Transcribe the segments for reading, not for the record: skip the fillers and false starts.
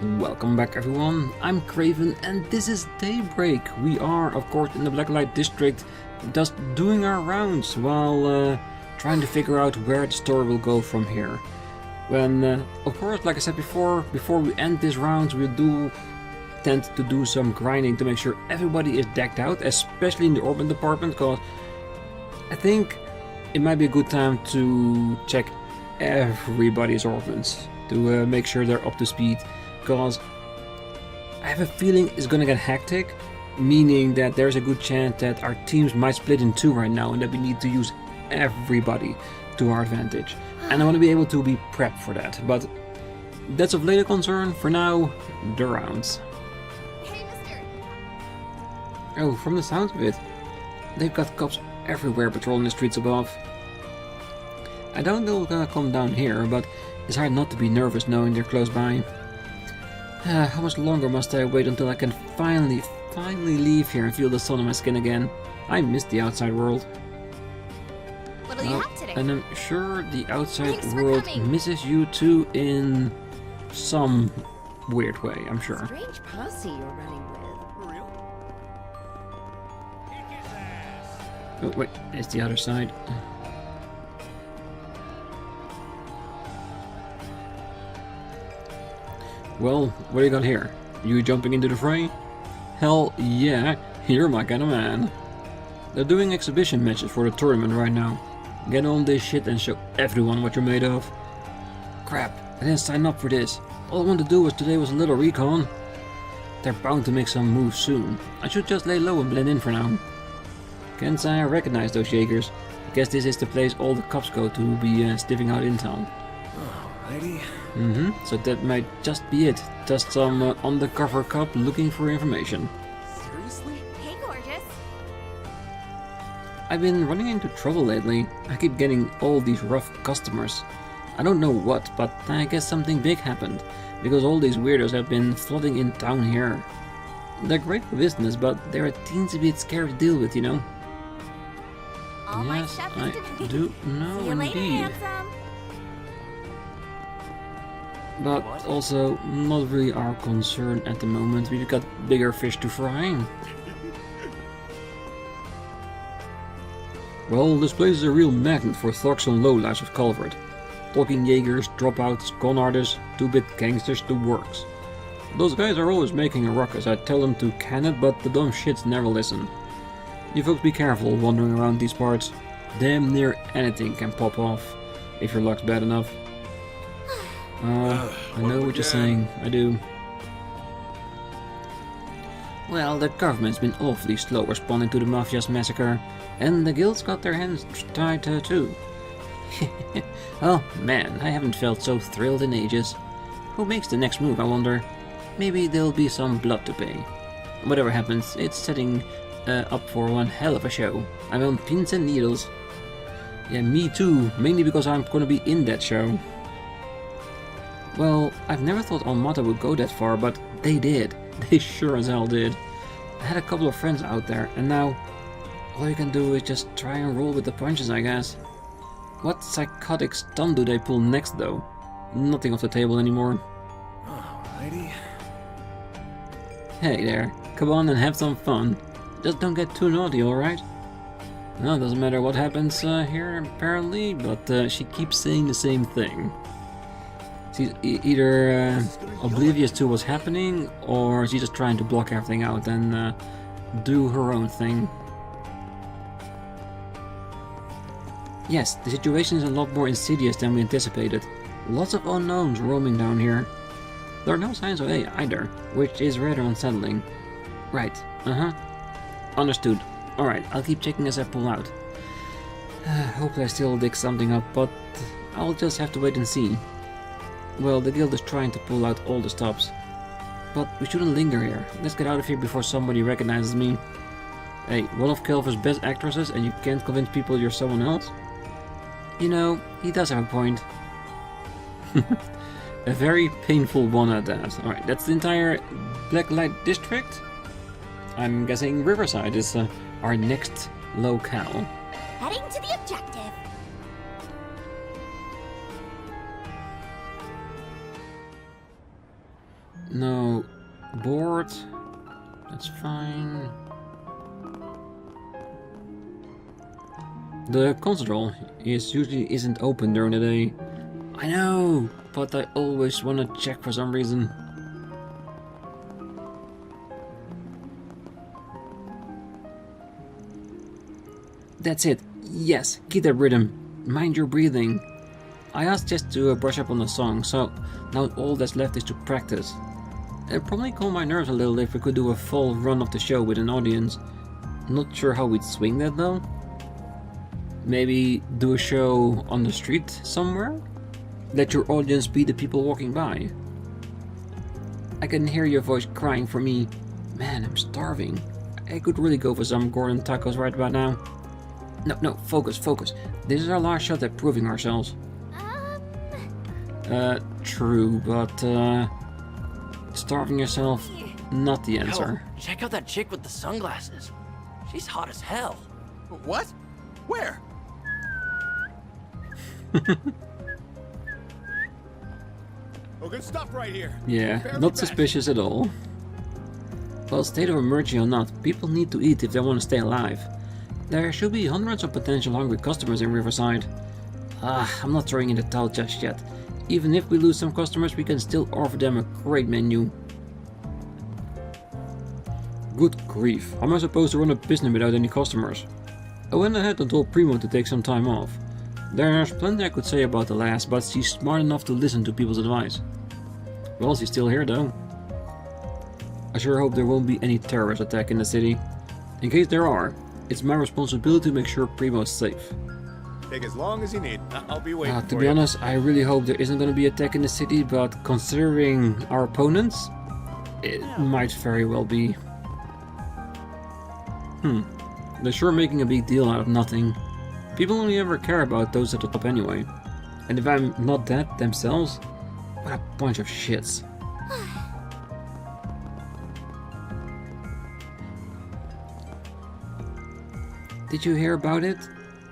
Welcome back everyone, I'm Craven and this is Daybreak. We are of course in the Blacklight district, just doing our rounds while trying to figure out where the story will go from here. When, of course, like I said before we end this round, we do tend to do some grinding to make sure everybody is decked out, especially in the orphan department, because I think it might be a good time to check everybody's orphans to make sure they're up to speed. Because I have a feeling it's gonna get hectic, meaning that there's a good chance that our teams might split in two right now and that we need to use everybody to our advantage. And I want to be able to be prepped for that, but that's of later concern. For now, the rounds. Hey, mister! Oh, from the sounds of it, they've got cops everywhere patrolling the streets above. I doubt they're gonna come down here, but it's hard not to be nervous knowing they're close by. How much longer must I wait until I can finally leave here and feel the sun on my skin again? I miss the outside world. What'll you have today? And I'm sure the outside world misses you too in some weird way, I'm sure. Strange posse you're running with. Oh wait, it's the other side. Well, what do you got here? You jumping into the fray? Hell yeah, you're my kind of man. They're doing exhibition matches for the tournament right now. Get on this shit and show everyone what you're made of. Crap, I didn't sign up for this. All I wanted to do today was a little recon. They're bound to make some moves soon. I should just lay low and blend in for now. Can't say I recognize those Jaegers. I guess this is the place all the cops go to be sniffing out intel. Alrighty. So that might just be it. Just some undercover cop looking for information. Seriously? Hey, gorgeous. I've been running into trouble lately. I keep getting all these rough customers. I don't know what, but I guess something big happened, because all these weirdos have been flooding in town here. They're great for business, but they're a teensy bit scary to deal with, you know? All my Yes, stuff I is to do know See you later, indeed. handsome. But also not really our concern at the moment. We've got bigger fish to fry. Well, this place is a real magnet for thugs and lowlifes of Calvard. Talking Jaegers, dropouts, con artists, 2-bit gangsters, the works. Those guys are always making a ruckus. I tell them to can it, but the dumb shits never listen. You folks be careful wandering around these parts. Damn near anything can pop off, if your luck's bad enough. I know what you're saying, I do. Well, the government's been awfully slow responding to the Mafia's massacre, and the guilds got their hands tied too. Oh man, I haven't felt so thrilled in ages. Who makes the next move, I wonder? Maybe there'll be some blood to pay. Whatever happens, it's setting up for one hell of a show. I'm on pins and needles. Yeah, me too, mainly because I'm gonna be in that show. Well, I've never thought Almata would go that far, but they did. They sure as hell did. I had a couple of friends out there, and now all you can do is just try and roll with the punches, I guess. What psychotic stunt do they pull next, though? Nothing off the table anymore. Alrighty. Hey there, come on and have some fun. Just don't get too naughty, alright? Well, doesn't matter what happens here, apparently, but she keeps saying the same thing. She's either oblivious to what's happening, or she's just trying to block everything out and do her own thing. Yes, the situation is a lot more insidious than we anticipated. Lots of unknowns roaming down here. There are no signs of A either, which is rather unsettling. Right, Understood. Alright, I'll keep checking as I pull out. Hopefully I still dig something up, but I'll just have to wait and see. Well, the guild is trying to pull out all the stops. But we shouldn't linger here. Let's get out of here before somebody recognizes me. Hey, one of Calvard's best actresses and you can't convince people you're someone else? You know, he does have a point. A very painful one at that. Alright, that's the entire Blacklight district. I'm guessing Riverside is our next locale. Heading to the objective. No board. That's fine. The console usually isn't open during the day. I know, but I always want to check for some reason. That's it. Yes, keep that rhythm. Mind your breathing. I asked just to brush up on the song, so now all that's left is to practice. It'd probably calm my nerves a little if we could do a full run of the show with an audience. Not sure how we'd swing that though. Maybe do a show on the street somewhere? Let your audience be the people walking by. I can hear your voice crying for me. Man, I'm starving. I could really go for some Gordon tacos right about now. No, focus. This is our last shot at proving ourselves. True, but starving yourself, not the answer. Yo, check out that chick with the sunglasses. She's hot as hell. What? Where? Oh, good stuff right here. Yeah, not suspicious at all. Well, state of emergency or not, people need to eat if they want to stay alive. There should be hundreds of potential hungry customers in Riverside. I'm not throwing in the towel just yet. Even if we lose some customers, we can still offer them a great menu. Good grief, how am I supposed to run a business without any customers? I went ahead and told Primo to take some time off. There's plenty I could say about the lass, but she's smart enough to listen to people's advice. Well, she's still here though. I sure hope there won't be any terrorist attack in the city. In case there are, it's my responsibility to make sure Primo's safe. Take as long as you need. I'll be waiting for you. To be honest, I really hope there isn't going to be an attack in the city, but considering our opponents, it might very well be. They're sure making a big deal out of nothing. People only ever care about those at the top anyway. And if I'm not that themselves, what a bunch of shits. Did you hear about it?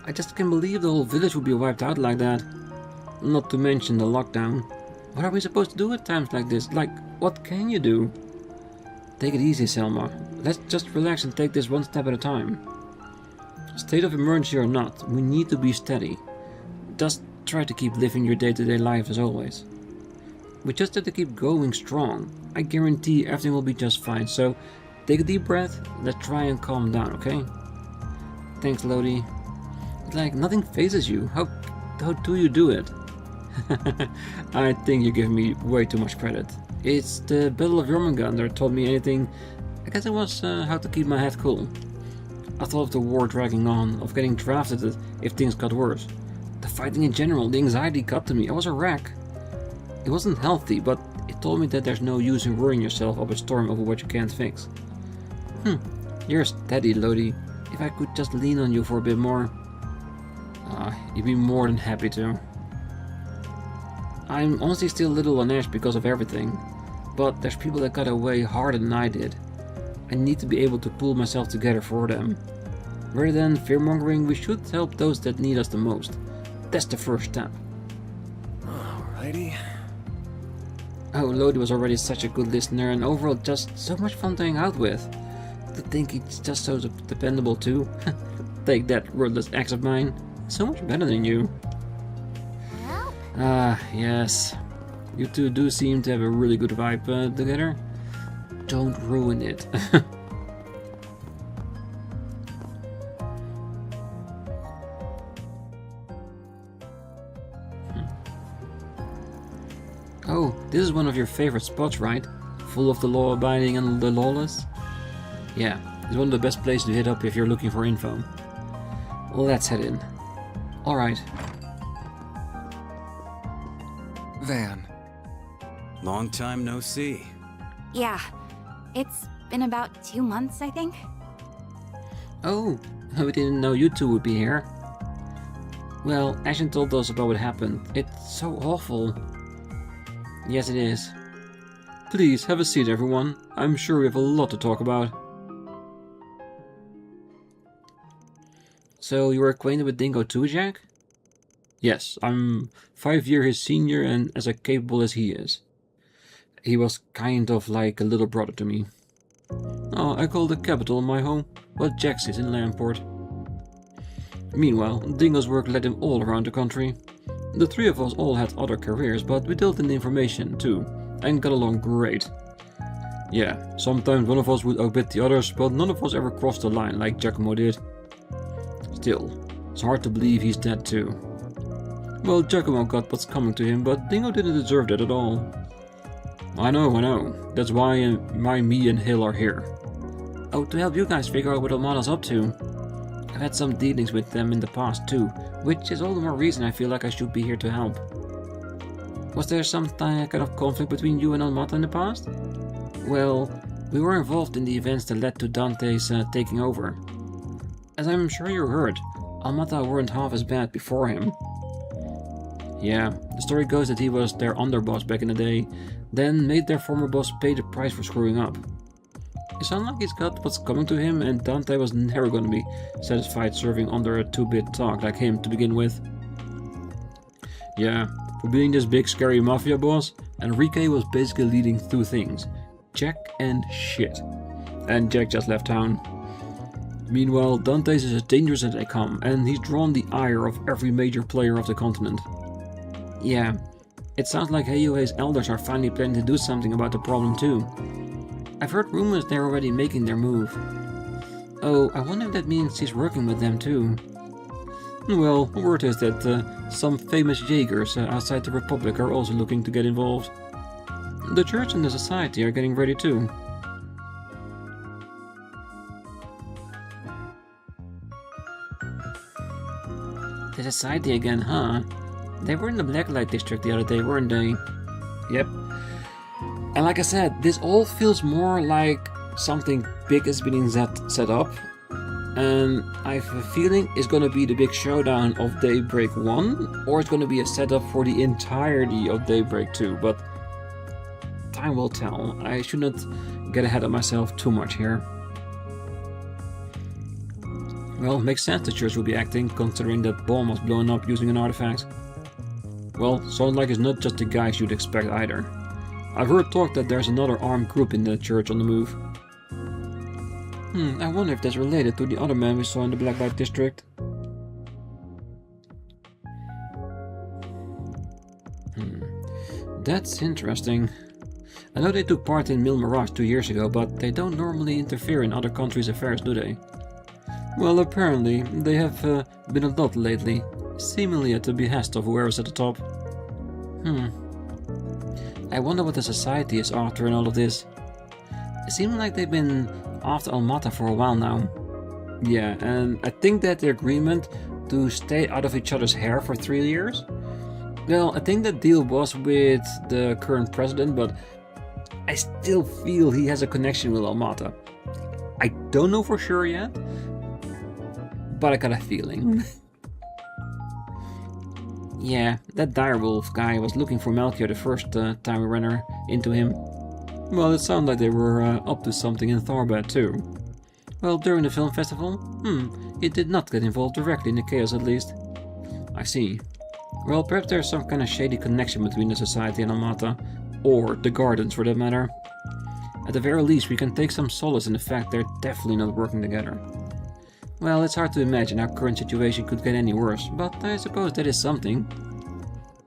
I just can't believe the whole village would be wiped out like that. Not to mention the lockdown. What are we supposed to do at times like this? Like, what can you do? Take it easy, Selma. Let's just relax and take this one step at a time. State of emergency or not, we need to be steady. Just try to keep living your day-to-day life as always. We just have to keep going strong. I guarantee everything will be just fine, so take a deep breath, let's try and calm down, okay? Thanks, Lodi. It's like nothing phases you. How do you do it? I think you give me way too much credit. It's the Battle of Jormungand that taught me anything. I guess it was how to keep my head cool. I thought of the war dragging on, of getting drafted if things got worse. The fighting in general, the anxiety got to me. I was a wreck. It wasn't healthy, but it told me that there's no use in worrying yourself up a storm over what you can't fix. You're steady, Lodi. If I could just lean on you for a bit more. You'd be more than happy to. I'm honestly still a little on edge because of everything, but there's people that got away harder than I did. I need to be able to pull myself together for them. Rather than fear-mongering, we should help those that need us the most. That's the first step. Alrighty. Oh, Lodi was already such a good listener and overall just so much fun to hang out with. To think he's just so dependable too. Take that, wordless ex of mine. So much better than you. Yes. You two do seem to have a really good vibe together. Don't ruin it. Oh, this is one of your favorite spots, right? Full of the law-abiding and the lawless? Yeah, it's one of the best places to hit up if you're looking for info. Let's head in. Alright. Van. Long time no see. Yeah, it's been about 2 months, I think. Oh, we didn't know you two would be here. Well, Ashen told us about what happened. It's so awful. Yes, it is. Please, have a seat, everyone. I'm sure we have a lot to talk about. So, you were acquainted with Dingo too, Jack? Yes, I'm 5 years his senior and as capable as he is. He was kind of like a little brother to me. Oh, I call the capital my home, but Jax is in Lamport. Meanwhile, Dingo's work led him all around the country. The three of us all had other careers, but we dealt in information too, and got along great. Yeah, sometimes one of us would outbid the others, but none of us ever crossed the line like Giacomo did. Still, it's hard to believe he's dead too. Well, Giacomo got what's coming to him, but Dingo didn't deserve that at all. I know. That's why me and Hill are here. Oh, to help you guys figure out what Almada's up to. I've had some dealings with them in the past too, which is all the more reason I feel like I should be here to help. Was there some kind of conflict between you and Almada in the past? Well, we were involved in the events that led to Dante's taking over. As I'm sure you heard, Almada weren't half as bad before him. Yeah, the story goes that he was their underboss back in the day, then made their former boss pay the price for screwing up. It sounds like he's got what's coming to him, and Dante was never going to be satisfied serving under a 2-bit dog like him to begin with. Yeah, for being this big scary mafia boss, Enrique was basically leading two things: Jack and shit. And Jack just left town. Meanwhile, Dante's is as dangerous as they come, and he's drawn the ire of every major player of the continent. Yeah, it sounds like Heyohe's elders are finally planning to do something about the problem too. I've heard rumors they're already making their move. Oh, I wonder if that means he's working with them too. Well, word is that some famous Jaegers outside the Republic are also looking to get involved. The church and the society are getting ready too. The society again, huh? They were in the Blacklight district the other day, weren't they? Yep. And like I said, this all feels more like something big is being set up. And I have a feeling it's going to be the big showdown of Daybreak 1, or it's going to be a setup for the entirety of Daybreak 2, but time will tell. I should not get ahead of myself too much here. Well, it makes sense the church will be acting, considering that bomb was blown up using an artifact. Well, sounds like it's not just the guys you'd expect either. I've heard talk that there's another armed group in the church on the move. I wonder if that's related to the other man we saw in the Blacklight district. That's interesting. I know they took part in Mil Mirage 2 years ago, but they don't normally interfere in other countries' affairs, do they? Well, apparently, they have been a lot lately, seemingly at the behest of whoever's at the top. I wonder what the society is after in all of this. It seems like they've been after Almada for a while now. Yeah, and I think that the agreement to stay out of each other's hair for 3 years? Well, I think that deal was with the current president, but I still feel he has a connection with Almada. I don't know for sure yet, but I got a feeling. Yeah, that direwolf guy was looking for Melchior the first time we ran into him. Well, it sounded like they were up to something in Tharbad too. Well, during the film festival? He did not get involved directly in the chaos at least. I see. Well, perhaps there's some kind of shady connection between the society and Almada, or the gardens for that matter. At the very least, we can take some solace in the fact they're definitely not working together. Well, it's hard to imagine our current situation could get any worse, but I suppose that is something.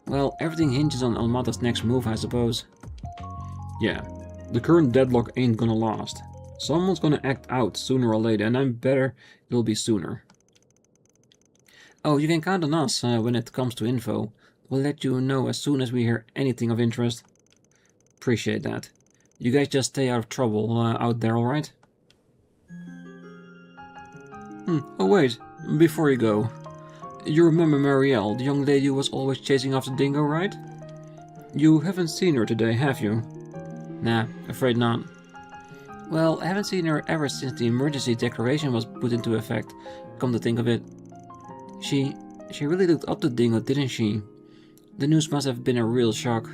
Well, everything hinges on Almada's next move, I suppose. Yeah, the current deadlock ain't gonna last. Someone's gonna act out sooner or later, and I'm better it'll be sooner. Oh, you can count on us when it comes to info. We'll let you know as soon as we hear anything of interest. Appreciate that. You guys just stay out of trouble out there, alright? Oh wait, before you go. You remember Marielle, the young lady who was always chasing after Dingo, right? You haven't seen her today, have you? Nah, afraid not. Well, I haven't seen her ever since the emergency declaration was put into effect, come to think of it. She really looked up to Dingo, didn't she? The news must have been a real shock.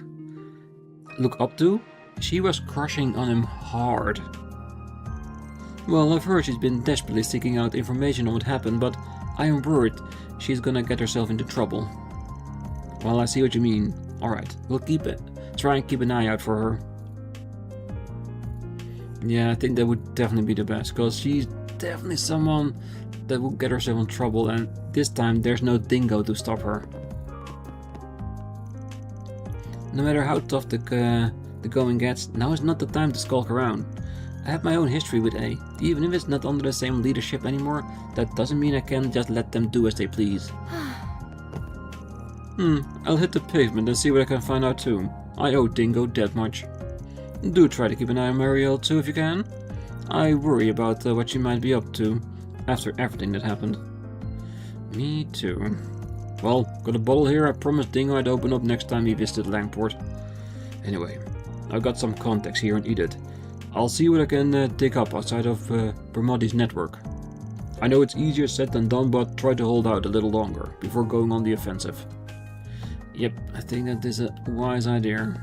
Look up to? She was crushing on him hard. Well, I've heard she's been desperately seeking out information on what happened, but I am worried she's gonna get herself into trouble. Well, I see what you mean. Alright, we'll try and keep an eye out for her. Yeah, I think that would definitely be the best, because she's definitely someone that will get herself in trouble, and this time there's no dingo to stop her. No matter how tough the going gets, now is not the time to skulk around. I have my own history with A. Even if it's not under the same leadership anymore, that doesn't mean I can just let them do as they please. I'll hit the pavement and see what I can find out too. I owe Dingo that much. Do try to keep an eye on Marielle too if you can. I worry about what she might be up to after everything that happened. Me too. Well, got a bottle here I promised Dingo I'd open up next time he visited Langport. Anyway, I've got some contacts here in Edith. I'll see what I can dig up outside of Bermuddy's network. I know it's easier said than done, but try to hold out a little longer before going on the offensive. Yep, I think that is a wise idea.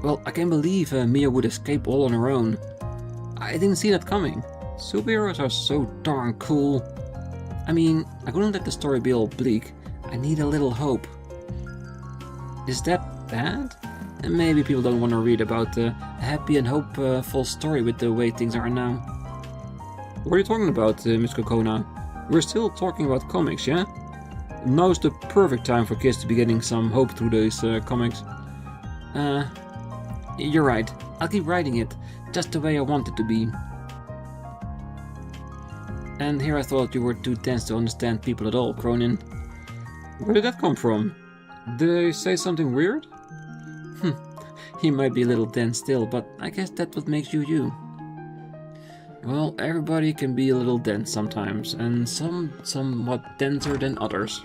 Well, I can't believe Mia would escape all on her own. I didn't see that coming. Superheroes are so darn cool. I mean, I couldn't let the story be all bleak. I need a little hope. Is that bad? And maybe people don't want to read about a happy and hopeful story with the way things are now. What are you talking about, Miss Kokona? We're still talking about comics, yeah? Now's the perfect time for kids to be getting some hope through those comics. You're right. I'll keep writing it, just the way I want it to be. And here I thought you were too tense to understand people at all, Cronin. Where did that come from? Did I say something weird? He might be a little dense still, but I guess that's what makes you you. Well, everybody can be a little dense sometimes, and some somewhat denser than others.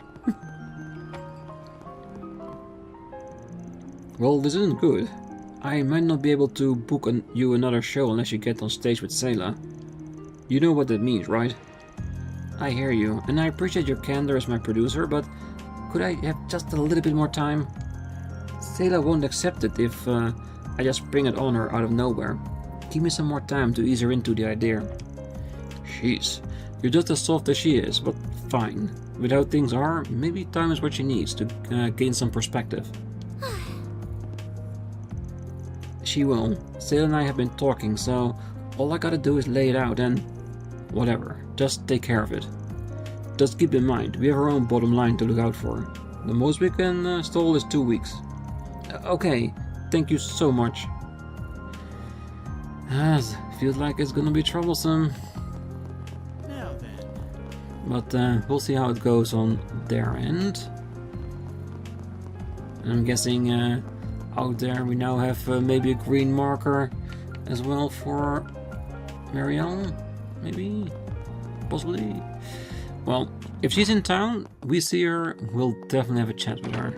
Well, this isn't good. I might not be able to book you another show unless you get on stage with Sayla. You know what that means, right? I hear you, and I appreciate your candor as my producer, but could I have just a little bit more time? Sayla won't accept it if I just spring it on her out of nowhere. Give me some more time to ease her into the idea. Jeez, you're just as soft as she is, but fine. With how things are, maybe time is what she needs to gain some perspective. She will. Sayla and I have been talking, so all I gotta do is lay it out and whatever. Just take care of it. Just keep in mind, we have our own bottom line to look out for. The most we can stall is 2 weeks. Okay, thank you so much. Feels like it's gonna be troublesome. Now then. But we'll see how it goes on their end. And I'm guessing out there we now have maybe a green marker as well for Marielle? Maybe? Possibly? Well, if she's in town, we see her, we'll definitely have a chat with her.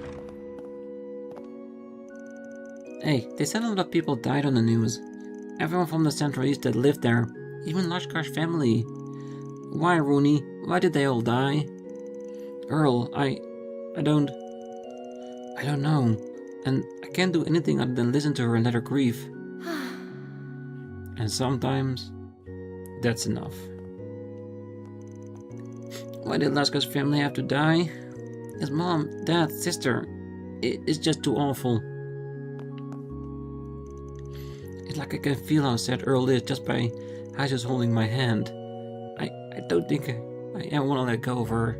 Hey, they said a lot of people died on the news. Everyone from the Central East that lived there, even Lashkar's family. Why, Rooney? Why did they all die? Earl, I don't know. And I can't do anything other than listen to her and let her grieve. And sometimes, that's enough. Why did Lashkar's family have to die? His mom, dad, sister. It's just too awful. It's like I can feel how sad Earl is just by how she's holding my hand. I don't think I want to let go of her.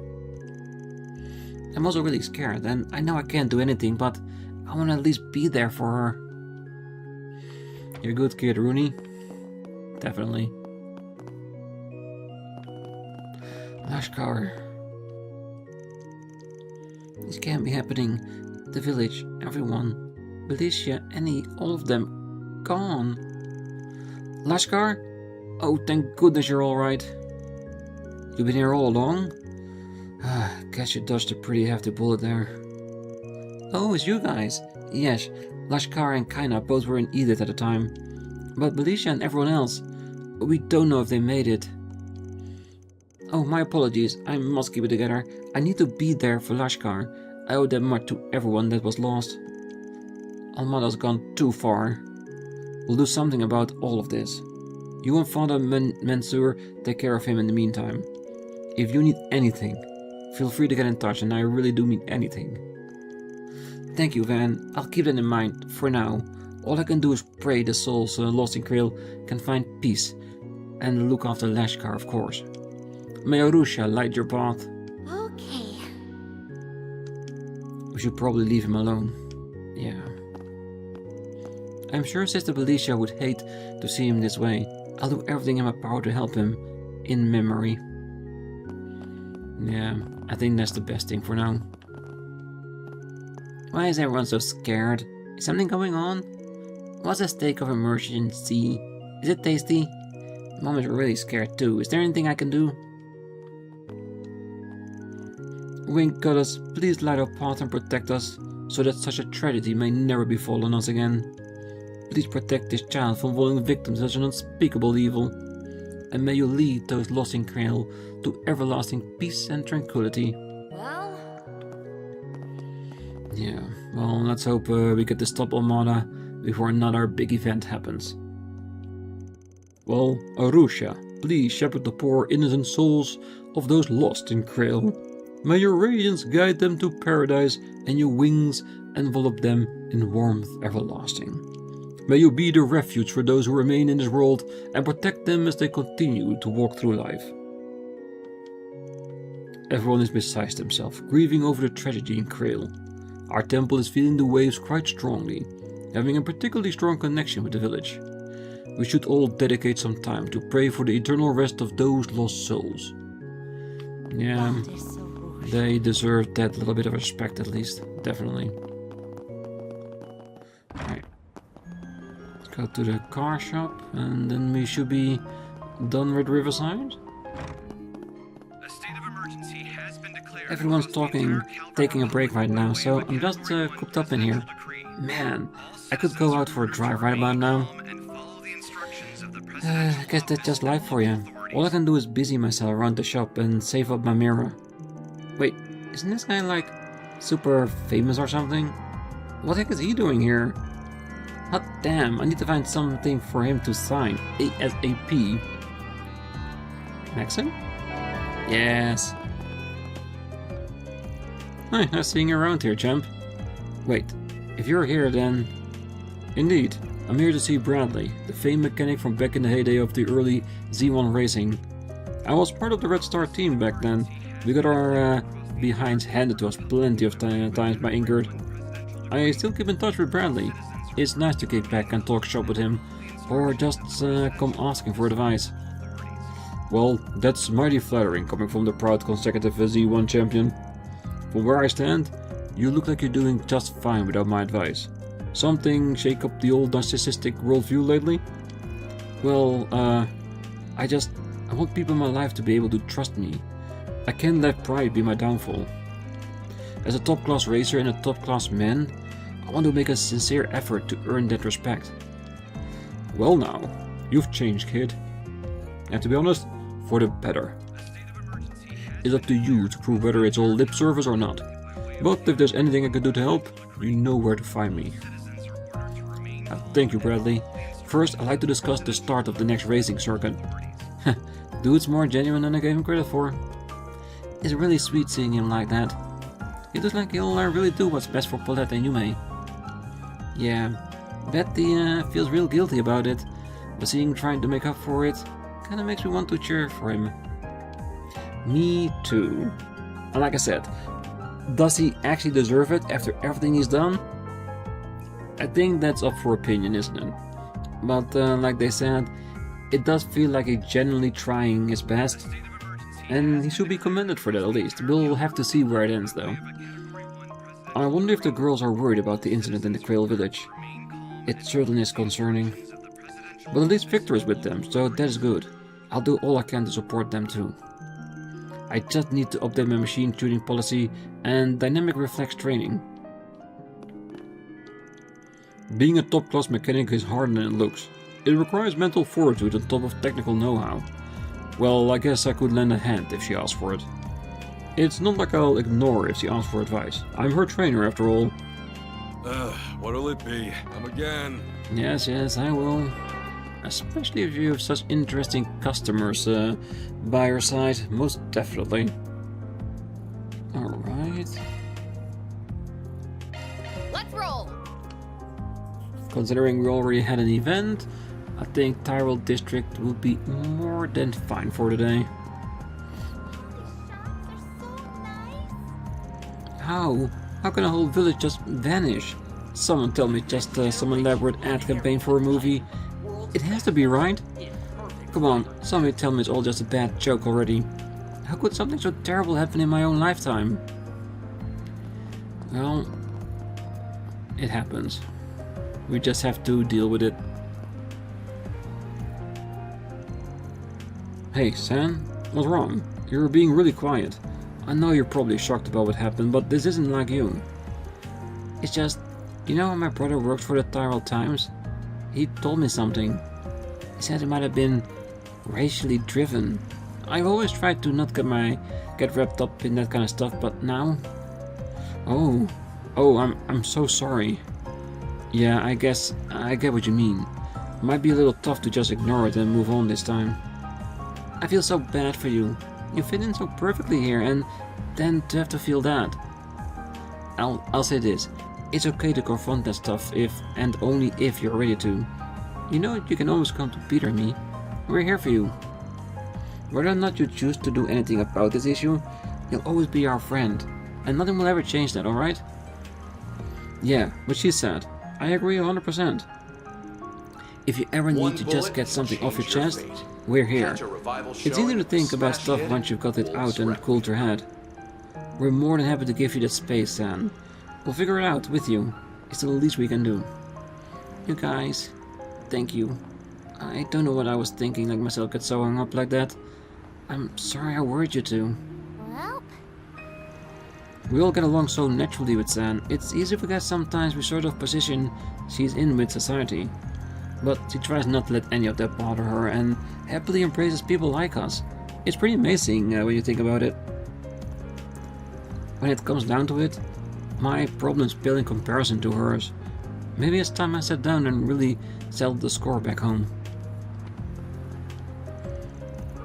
I'm also really scared, and I know I can't do anything, but I want to at least be there for her. You're a good kid, Rooney. Definitely. Lashkar. This can't be happening. The village, everyone. Belicia, Annie, all of them. Gone. Lashkar? Oh, thank goodness you're alright. You've been here all along? Guess you dodged a pretty hefty bullet there. Oh, it's you guys. Yes, Lashkar and Kaina both were in Edith at the time. But Belicia and everyone else, we don't know if they made it. Oh, my apologies. I must keep it together. I need to be there for Lashkar. I owe that much to everyone that was lost. Almada's gone too far. We'll do something about all of this. You and Father Mansour take care of him in the meantime. If you need anything, feel free to get in touch, and I really do mean anything. Thank you, Van. I'll keep that in mind for now. All I can do is pray the souls lost in Krill can find peace, and look after Lashkar, of course. May Arusha light your path. Okay. We should probably leave him alone. Yeah. I'm sure Sister Felicia would hate to see him this way. I'll do everything in my power to help him, in memory. Yeah, I think that's the best thing for now. Why is everyone so scared? Is something going on? What's the state of emergency? Is it tasty? Mom is really scared too. Is there anything I can do? Wink Goddess, please light our path and protect us, so that such a tragedy may never befall on us again. Please protect this child from falling victim to such an unspeakable evil. And may you lead those lost in Krail to everlasting peace and tranquility. Well, Yeah, well, let's hope we get to stop Armada before another big event happens. Well, Arusha, please shepherd the poor innocent souls of those lost in Krail. May your radiance guide them to paradise and your wings envelop them in warmth everlasting. May you be the refuge for those who remain in this world and protect them as they continue to walk through life. Everyone is beside themselves, grieving over the tragedy in Krail. Our temple is feeling the waves quite strongly, having a particularly strong connection with the village. We should all dedicate some time to pray for the eternal rest of those lost souls. Yeah, that is so rude. they deserve that little bit of respect at least, definitely. Alright. Let's go to the car shop and then we should be done with Riverside. A state of emergency has been declared. Everyone's talking, taking a break right now, so I'm just cooped up in here. Man, I could go out for a drive right about now. I guess that's just life for you. All I can do is busy myself around the shop and save up my mirror. Wait, isn't this guy like super famous or something? What the heck is he doing here? Hot damn, I need to find something for him to sign. ASAP. Maxim? Yes. Hi, nice seeing you around here, champ. Wait, if you're here then... Indeed, I'm here to see Bradley, the famed mechanic from back in the heyday of the early Z1 racing. I was part of the Red Star team back then. We got our behinds handed to us plenty of times by Ingrid. I still keep in touch with Bradley. It's nice to get back and talk shop with him, or just come asking for advice. Well, that's mighty flattering coming from the proud consecutive Z1 champion. From where I stand, you look like you're doing just fine without my advice. Something shake up the old narcissistic worldview lately? Well, I want people in my life to be able to trust me. I can't let pride be my downfall. As a top-class racer and a top-class man, I want to make a sincere effort to earn that respect. Well now, you've changed, kid. And to be honest, for the better. It's up to you to prove whether it's all lip service or not. But if there's anything I can do to help, you know where to find me. Thank you, Bradley. First, I'd like to discuss the start of the next racing circuit. Dude's more genuine than I gave him credit for. It's really sweet seeing him like that. It looks like he'll really do what's best for Paulette and Yume. Yeah, Betty feels real guilty about it, but seeing him trying to make up for it kinda makes me want to cheer for him. Me too. And like I said, does he actually deserve it after everything he's done? I think that's up for opinion, isn't it? But like they said, it does feel like he's genuinely trying his best, and he should be commended for that at least. We'll have to see where it ends though. I wonder if the girls are worried about the incident in the Krail village. It certainly is concerning. But at least Victor is with them, so that is good. I'll do all I can to support them too. I just need to update my machine tuning policy and dynamic reflex training. Being a top-class mechanic is harder than it looks. It requires mental fortitude on top of technical know-how. Well, I guess I could lend a hand if she asks for it. It's not like I'll ignore if she asks for advice. I'm her trainer after all. What'll it be? Come again. Yes, I will. Especially if you have such interesting customers by your side, most definitely. Alright. let's roll. Considering we already had an event, I think Tyrell District will be more than fine for today. How? How can a whole village just vanish? Someone tell me just some elaborate ad campaign for a movie. It has to be, right? Come on, somebody tell me it's all just a bad joke already. How could something so terrible happen in my own lifetime? Well, it happens. We just have to deal with it. Hey, San, what's wrong? You're being really quiet. I know you're probably shocked about what happened, but this isn't like you. It's just, you know how my brother works for the Tyrell Times? He told me something. He said it might have been racially driven. I've always tried to not get wrapped up in that kind of stuff, but now... Oh, I'm so sorry. Yeah, I guess I get what you mean. It might be a little tough to just ignore it and move on this time. I feel so bad for you. You fit in so perfectly here, and then to have to feel that. I'll say this. It's okay to confront that stuff if and only if you're ready to. You know, you can always come to Peter and me. We're here for you. Whether or not you choose to do anything about this issue, you'll always be our friend. And nothing will ever change that, alright? Yeah, what she said. I agree 100%. If you ever need to just get something off your chest, we're here. It's easy to think about stuff once you've got it out and cooled your head. We're more than happy to give you that space, Sam. We'll figure it out with you. It's the least we can do. You guys, thank you. I don't know what I was thinking, like myself get so hung up like that. I'm sorry I worried you two. Well, We all get along so naturally with San. It's easy to forget sometimes we sort of position she's in with society. But she tries not to let any of that bother her and happily embraces people like us. It's pretty amazing when you think about it. When it comes down to it, my problems pale in comparison to hers. Maybe it's time I sat down and really settled the score back home.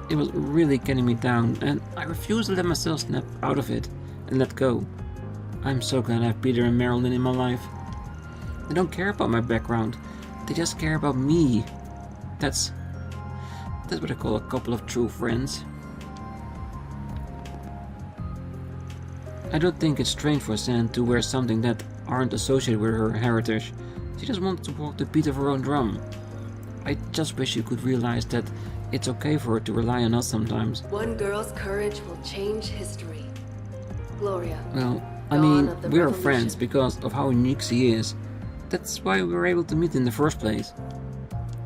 It was really getting me down, and I refused to let myself snap out of it and let go. I'm so glad I have Peter and Marilyn in my life. They don't care about my background, they just care about me. That's what I call a couple of true friends. I don't think it's strange for San to wear something that aren't associated with her heritage. She just wants to walk the beat of her own drum. I just wish you could realize that it's okay for her to rely on us sometimes. One girl's courage will change history. Gloria. Well, I mean, we're friends because of how unique she is. That's why we were able to meet in the first place.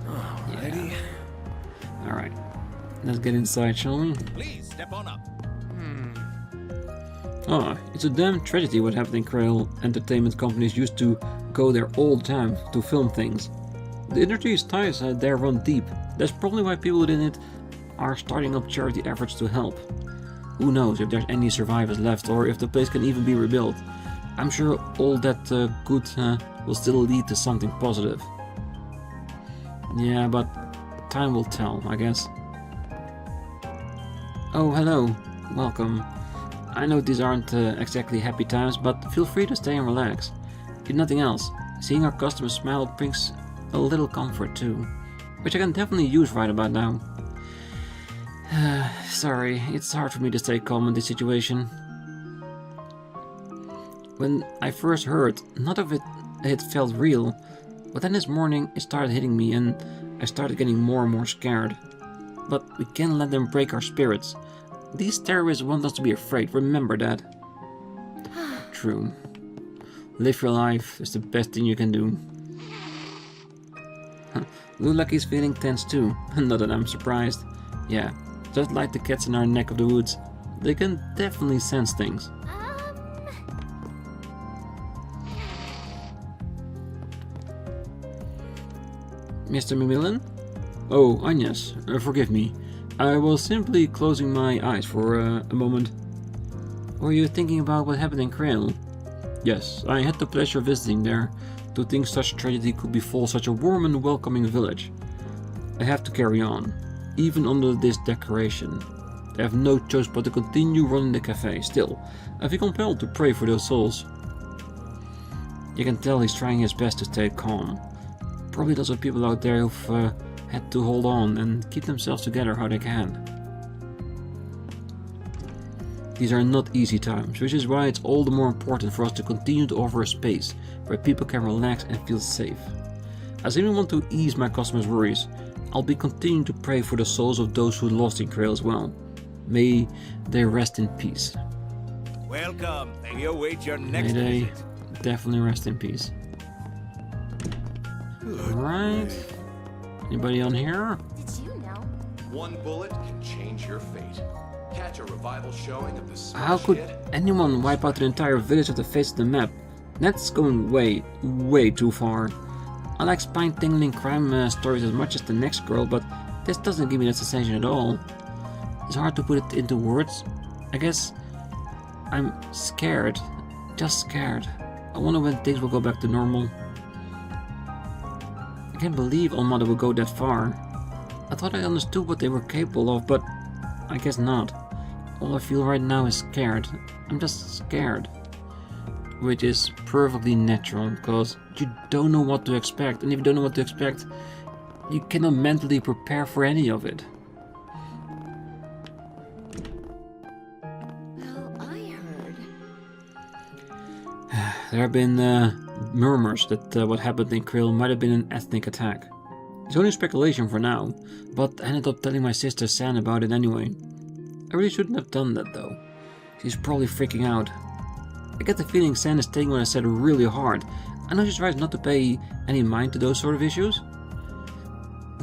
Alrighty. Yeah. Alright, let's get inside, shall we? Please step on up. Ah, it's a damn tragedy what happened in Crail. Entertainment companies used to go there all the time to film things. The industry's ties there run deep. That's probably why people within it are starting up charity efforts to help. Who knows if there's any survivors left or if the place can even be rebuilt. I'm sure all that good will still lead to something positive. Yeah, but time will tell, I guess. Oh, hello. Welcome. I know these aren't exactly happy times, but feel free to stay and relax. If nothing else, seeing our customers smile brings a little comfort too, which I can definitely use right about now. Sorry, it's hard for me to stay calm in this situation. When I first heard, none of it felt real, but then this morning it started hitting me and I started getting more and more scared. But we can't let them break our spirits. These terrorists want us to be afraid, remember that. True. Live your life is the best thing you can do. Look like he's feeling tense too, not that I'm surprised. Yeah, just like the cats in our neck of the woods. They can definitely sense things. Mr. Macmillan? Oh, Agnes, forgive me. I was simply closing my eyes for a moment. Were you thinking about what happened in Crail? Yes, I had the pleasure of visiting there. To think such tragedy could befall such a warm and welcoming village. I have to carry on, even under this decoration. I have no choice but to continue running the cafe. Still, I feel compelled to pray for those souls. You can tell he's trying his best to stay calm. Probably lots of people out there who've had to hold on and keep themselves together how they can. These are not easy times, which is why it's all the more important for us to continue to offer a space where people can relax and feel safe. As I even want to ease my customers' worries, I'll be continuing to pray for the souls of those who lost in Krail as well. May they rest in peace. Welcome, and we await your May next they visit. definitely rest in peace. Alright. Anybody on here? Did you know? One bullet can change your fate. Catch a revival showing of the How smash could hit. anyone wipe out the entire village off the face of the map? That's going way, way too far. I like spine-tingling crime stories as much as the next girl, but this doesn't give me that sensation at all. It's hard to put it into words. I guess I'm scared. Just scared. I wonder when things will go back to normal. I can't believe Almada would go that far. I thought I understood what they were capable of, but I guess not. All I feel right now is scared. I'm just scared. Which is perfectly natural, because you don't know what to expect, and if you don't know what to expect, you cannot mentally prepare for any of it. Well, I heard. There have been murmurs that what happened in Krail might have been an ethnic attack. It's only speculation for now, but I ended up telling my sister San about it anyway. I really shouldn't have done that though. She's probably freaking out. I get the feeling San is taking what I said really hard. I know she tries not to pay any mind to those sort of issues.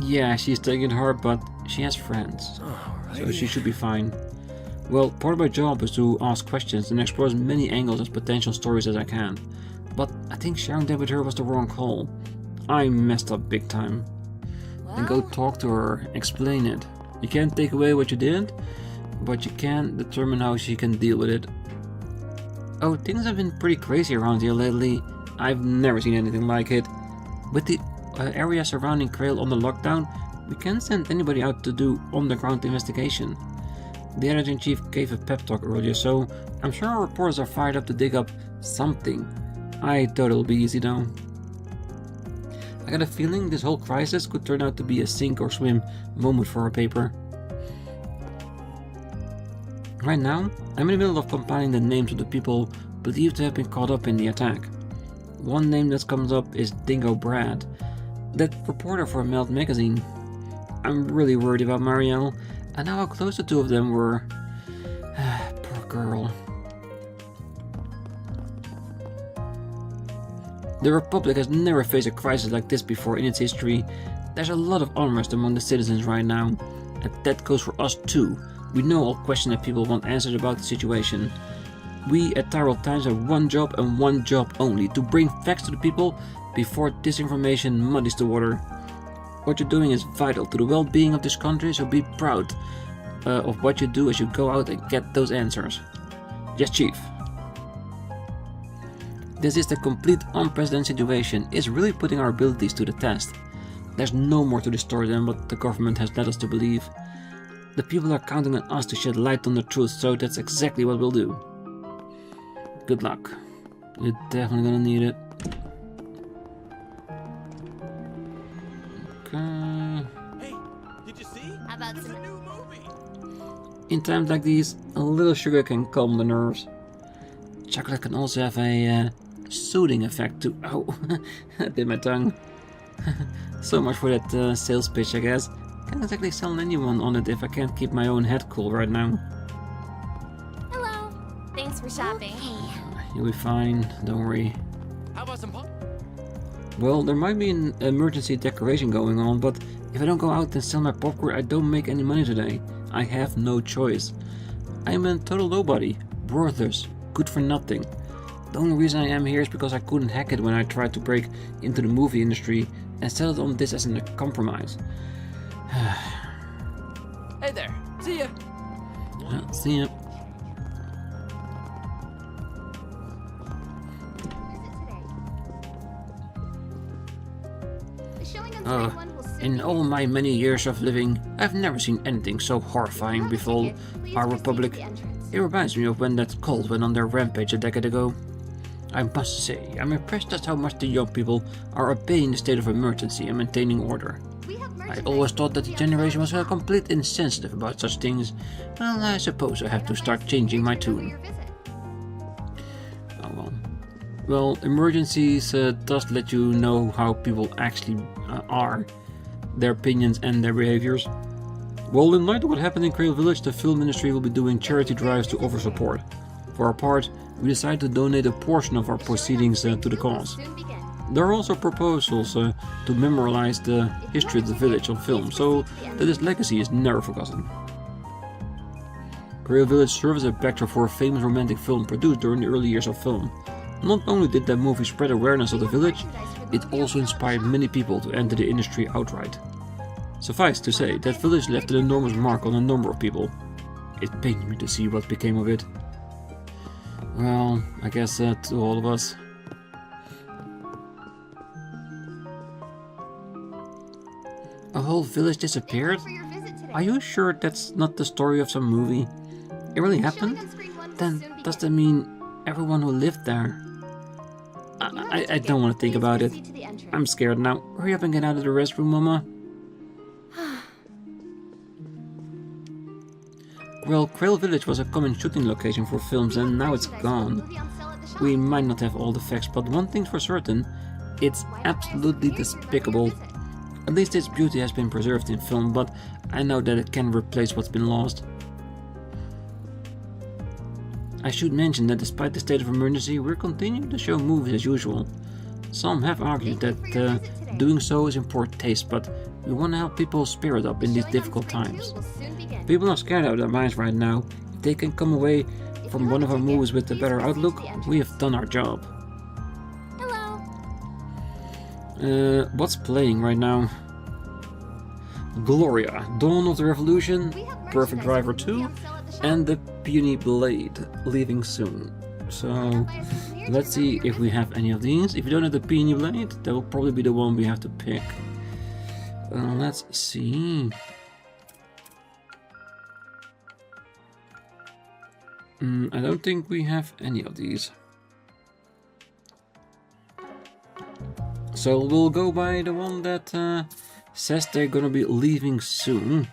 Yeah, she's taking it hard, but she has friends, so she should be fine. Well, part of my job is to ask questions and explore as many angles as potential stories as I can. But I think sharing that with her was the wrong call. I messed up big time. Then go talk to her, explain it. You can't take away what you did, but you can determine how she can deal with it. Oh, things have been pretty crazy around here lately. I've never seen anything like it. With the area surrounding Krail under lockdown, we can't send anybody out to do on-the-ground investigation. The editor-in-chief gave a pep talk earlier, so I'm sure our reporters are fired up to dig up something. I doubt it'll be easy though. I got a feeling this whole crisis could turn out to be a sink or swim moment for our paper. Right now, I'm in the middle of compiling the names of the people believed to have been caught up in the attack. One name that comes up is Dingo Brad, that reporter for Melt magazine. I'm really worried about Marielle, and how close the two of them were. Poor girl. The Republic has never faced a crisis like this before in its history. There's a lot of unrest among the citizens right now, and that goes for us too. We know all questions that people want answered about the situation. We at Tyrell Times have one job and one job only, to bring facts to the people before disinformation muddies the water. What you're doing is vital to the well-being of this country, so be proud of what you do as you go out and get those answers. Yes, Chief. This is the complete unprecedented situation. It's really putting our abilities to the test. There's no more to the story than what the government has led us to believe. The people are counting on us to shed light on the truth, so that's exactly what we'll do. Good luck. You're definitely gonna need it. Okay. Hey, did you see? How about It's a some... new movie. In times like these, a little sugar can calm the nerves. Chocolate can also have a soothing effect too. Oh, that did my tongue. So much for that sales pitch, I guess. Can't exactly sell anyone on it if I can't keep my own head cool right now. Hello. Thanks for shopping. You'll be fine, don't worry. How about some pop? Well, there might be an emergency decoration going on, but if I don't go out and sell my popcorn, I don't make any money today. I have no choice. I'm a total nobody, worthless, good for nothing. The only reason I am here is because I couldn't hack it when I tried to break into the movie industry and settled on this as a compromise. Hey there. See ya. See ya. In all my many years of living, I've never seen anything so horrifying befall our Republic. It reminds me of when that cult went on their rampage a decade ago. I must say, I'm impressed at how much the young people are obeying the state of emergency and maintaining order. I always thought that the generation was completely insensitive about such things. Well, I suppose I have to start changing my tune. Oh well. Well, emergencies does let you know how people actually are, their opinions and their behaviors. Well, in light of what happened in Cradle Village, the film industry will be doing charity drives to offer support. For our part, we decided to donate a portion of our proceedings to the cause. There are also proposals to memorialize the history of the village on film, so that its legacy is never forgotten. Cradle Village serves as a backdrop for a famous romantic film produced during the early years of film. Not only did that movie spread awareness of the village, it also inspired many people to enter the industry outright. Suffice to say, that village left an enormous mark on a number of people. It pains me to see what became of it. Well, I guess to all of us. A whole village disappeared? Are you sure that's not the story of some movie? It really happened? Then does that mean everyone who lived there? I don't want to think about it. I'm scared now. Hurry up and get out of the restroom, Mama. Well, Cradle Village was a common shooting location for films and now it's gone. We might not have all the facts, but one thing's for certain, it's absolutely despicable. At least its beauty has been preserved in film, but I know that it can replace what's been lost. I should mention that despite the state of emergency, we're continuing to show movies as usual. Some have argued that doing so is in poor taste, but we want to help people spirit up in these difficult times. People are scared out of their minds right now. If they can come away from one of our movies with a better outlook, we have done our job. What's playing right now? Gloria, Dawn of the Revolution, Perfect Driver 2, and The Puny Blade, leaving soon. So, let's see if we have any of these. If you don't have the Puny Blade, that will probably be the one we have to pick. Let's see. I don't think we have any of these. So we'll go by the one that says they're gonna be leaving soon.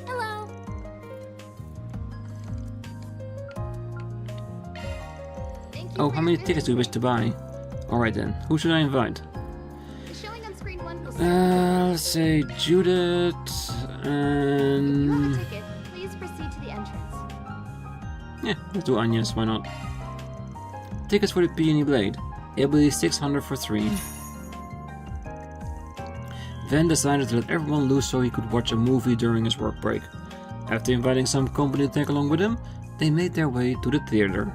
Hello. Oh, how many tickets do you wish to buy? Alright then, who should I invite? Let's say Judith and... Please proceed to the entrance. Yeah, let's do Agnes, why not? Tickets for the Peony Blade. It'll be 600 for 3. Van decided to let everyone loose so he could watch a movie during his work break. After inviting some company to take along with him, they made their way to the theater.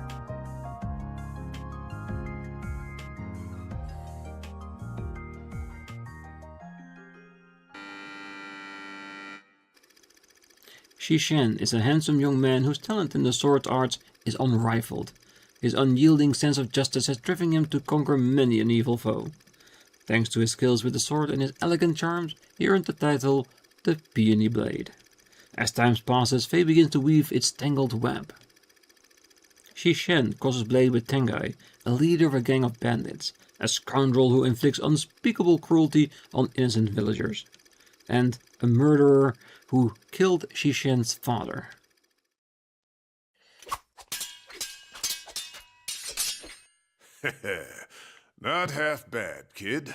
Shishen is a handsome young man whose talent in the sword arts is unrivaled. His unyielding sense of justice has driven him to conquer many an evil foe. Thanks to his skills with the sword and his elegant charms, he earned the title the Peony Blade. As time passes, fate begins to weave its tangled web. Shishen crosses blade with Tengai, a leader of a gang of bandits, a scoundrel who inflicts unspeakable cruelty on innocent villagers, and a murderer who killed Shishen's father. Not half bad, kid.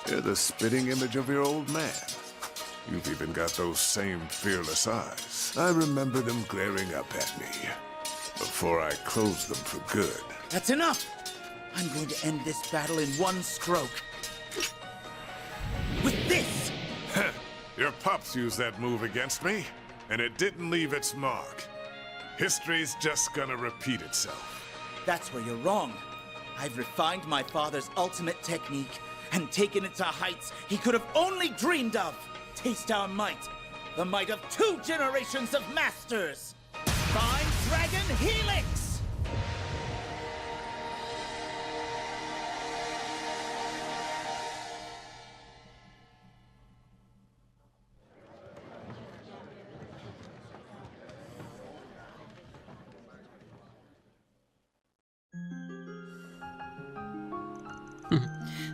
You're the spitting image of your old man. You've even got those same fearless eyes. I remember them glaring up at me before I closed them for good. That's enough! I'm going to end this battle in one stroke. With this! Your pops used that move against me, and it didn't leave its mark. History's just gonna repeat itself. That's where you're wrong. I've refined my father's ultimate technique and taken it to heights he could have only dreamed of. Taste our might. The might of 2 generations of masters. Find Dragon Helix!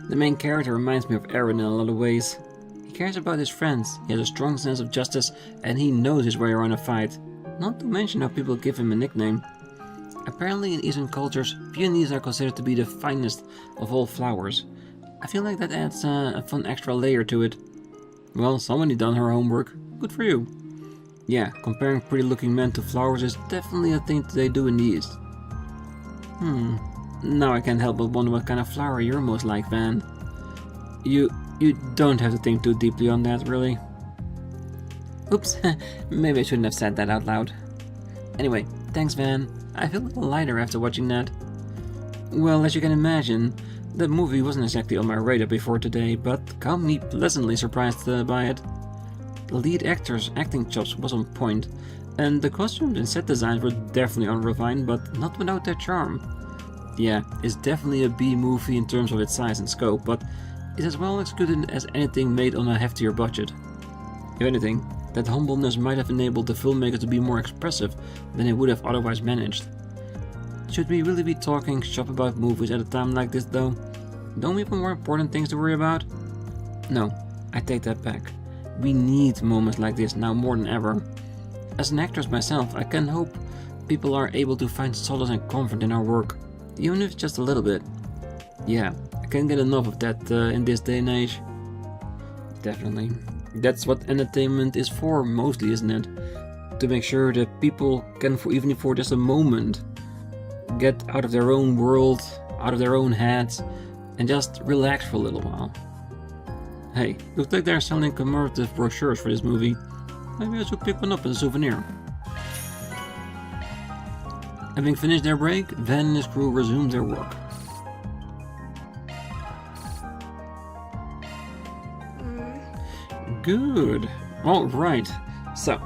The main character reminds me of Aaron in a lot of ways. He cares about his friends, he has a strong sense of justice, and he knows his way around a fight. Not to mention how people give him a nickname. Apparently in Eastern cultures, peonies are considered to be the finest of all flowers. I feel like that adds a fun extra layer to it. Well, somebody done her homework. Good for you. Yeah, comparing pretty looking men to flowers is definitely a thing that they do in the East. Now I can't help but wonder what kind of flower you're most like, Van. You don't have to think too deeply on that, really. Oops, maybe I shouldn't have said that out loud. Anyway, thanks, Van. I feel a little lighter after watching that. Well, as you can imagine, the movie wasn't exactly on my radar before today, but got me pleasantly surprised by it. The lead actor's acting chops was on point, and the costumes and set designs were definitely unrefined, but not without their charm. Yeah, it's definitely a B movie in terms of its size and scope, but it's as well executed as anything made on a heftier budget. If anything, that humbleness might have enabled the filmmaker to be more expressive than they would have otherwise managed. Should we really be talking shop about movies at a time like this though? Don't we have more important things to worry about? No, I take that back. We need moments like this now more than ever. As an actress myself, I can hope people are able to find solace and comfort in our work, even if it's just a little bit. Yeah, I can't get enough of that in this day and age. Definitely. That's what entertainment is for, mostly, isn't it? To make sure that people can, even for just a moment, get out of their own world, out of their own heads, and just relax for a little while. Hey, looks like they're selling commemorative brochures for this movie. Maybe I should pick one up as a souvenir. Having finished their break, Van and his crew resumed their work. Good. Alright, so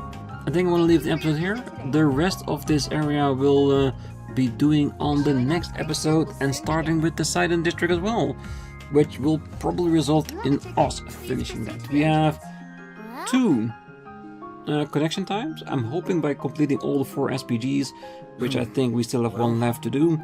I think I want to leave the episode here. The rest of this area will be doing on the next episode, and starting with the Sidon District as well, which will probably result in us finishing that. We have 2 connection times. I'm hoping by completing all the 4 SPGs, which I think we still have 1 left to do,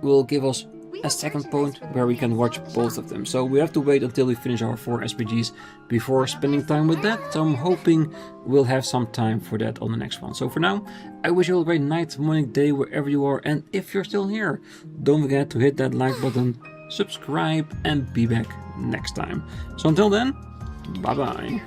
will give us a second point where we can watch both of them. So we have to wait until we finish our 4 SPGs before spending time with that. So I'm hoping we'll have some time for that on the next one. So for now, I wish you all a great night, morning, day, wherever you are. And if you're still here, don't forget to hit that like button, subscribe, and be back next time. So until then, bye bye.